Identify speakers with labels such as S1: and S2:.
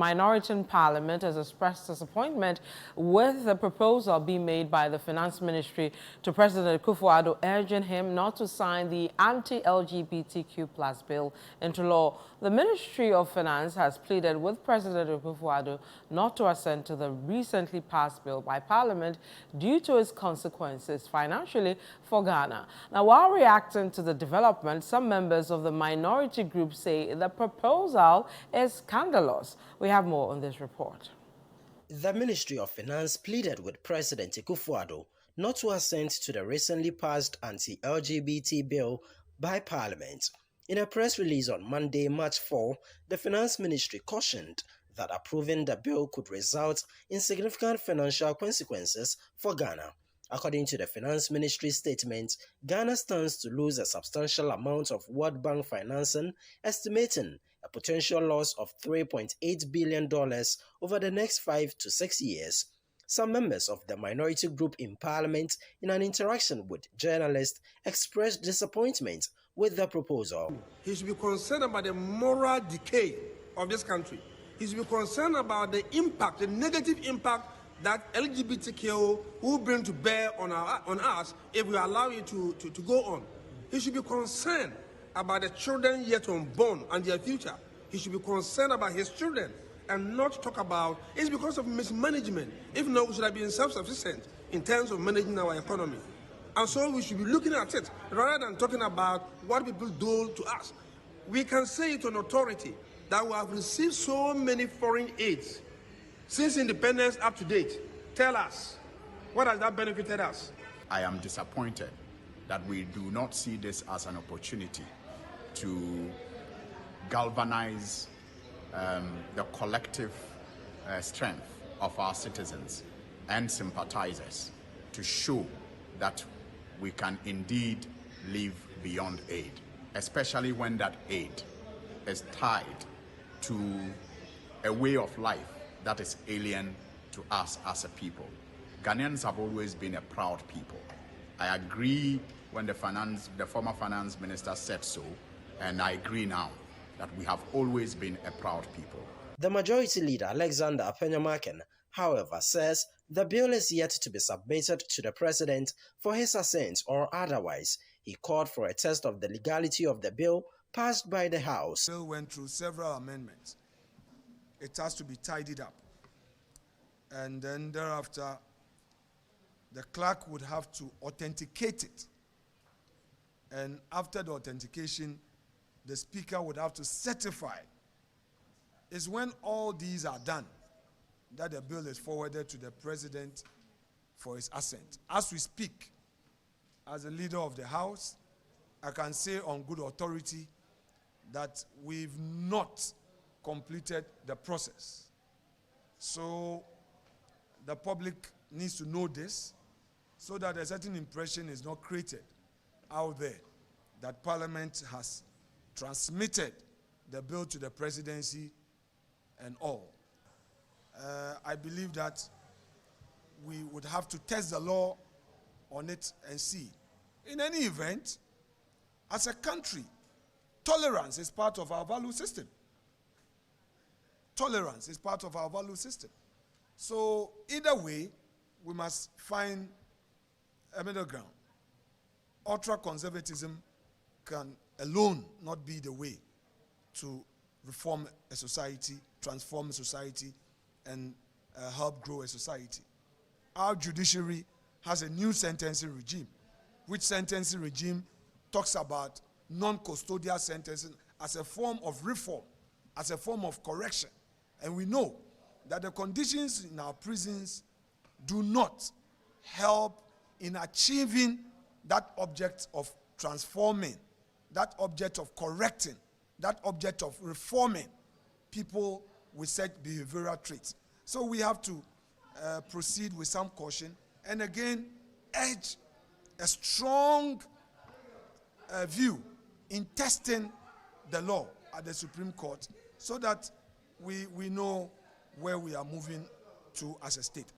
S1: Minority in Parliament has expressed disappointment with the proposal being made by the Finance Ministry to President Akufo-Addo, urging him not to sign the anti-LGBTQ+ bill into law. The Ministry of Finance has pleaded with President Akufo-Addo not to assent to the recently passed bill by Parliament due to its consequences financially for Ghana. Now, while reacting to the development, some members of the minority group say the proposal is scandalous. We have more on this report.
S2: The Ministry of Finance pleaded with President Akufo-Addo not to assent to the recently passed anti-LGBT bill by Parliament. In a press release on Monday, March 4, the Finance Ministry cautioned that approving the bill could result in significant financial consequences for Ghana. According to the Finance Ministry statement, Ghana stands to lose a substantial amount of World Bank financing, estimating a potential loss of $3.8 billion over the next 5 to 6 years. Some members of the minority group in Parliament, in an interaction with journalists, expressed disappointment with the proposal.
S3: He should be concerned about the moral decay of this country. He should be concerned about the impact, the negative impact that LGBTQ will bring to bear on us if we allow it to go on. He should be concerned about the children yet unborn and their future. He should be concerned about his children and not talk about it's because of mismanagement. If not, we should have been self-sufficient in terms of managing our economy. And so we should be looking at it rather than talking about what people do to us. We can say it on authority that we have received so many foreign aids since independence up to date. Tell us, what has that benefited us?
S4: I am disappointed that we do not see this as an opportunity to galvanize the collective strength of our citizens and sympathizers to show that we can indeed live beyond aid, especially when that aid is tied to a way of life that is alien to us as a people. Ghanaians have always been a proud people. I agree when the former finance minister said so, and I agree now that we have always been a proud people.
S2: The majority leader, Alexander Penyamaken, however, says the bill is yet to be submitted to the president for his assent or otherwise. He called for a test of the legality of the bill passed by the House.
S5: The bill went through several amendments. It has to be tidied up. And then thereafter, the clerk would have to authenticate it. And after the authentication, the speaker would have to certify. It's when all these are done that the bill is forwarded to the president for his assent. As we speak, as a leader of the House, I can say on good authority that we've not completed the process. So the public needs to know this so that a certain impression is not created out there that Parliament has transmitted the bill to the presidency and all. I believe that we would have to test the law on it and see. In any event, as a country, tolerance is part of our value system. Tolerance is part of our value system. So either way, we must find a middle ground. Ultra-conservatism can alone not be the way to reform a society, transform a society, and help grow a society. Our judiciary has a new sentencing regime, which sentencing regime talks about non-custodial sentencing as a form of reform, as a form of correction. And we know that the conditions in our prisons do not help in achieving that object of transforming, that object of correcting, that object of reforming people with such behavioral traits. So we have to proceed with some caution and again urge a strong view in testing the law at the Supreme Court so that we know where we are moving to as a state.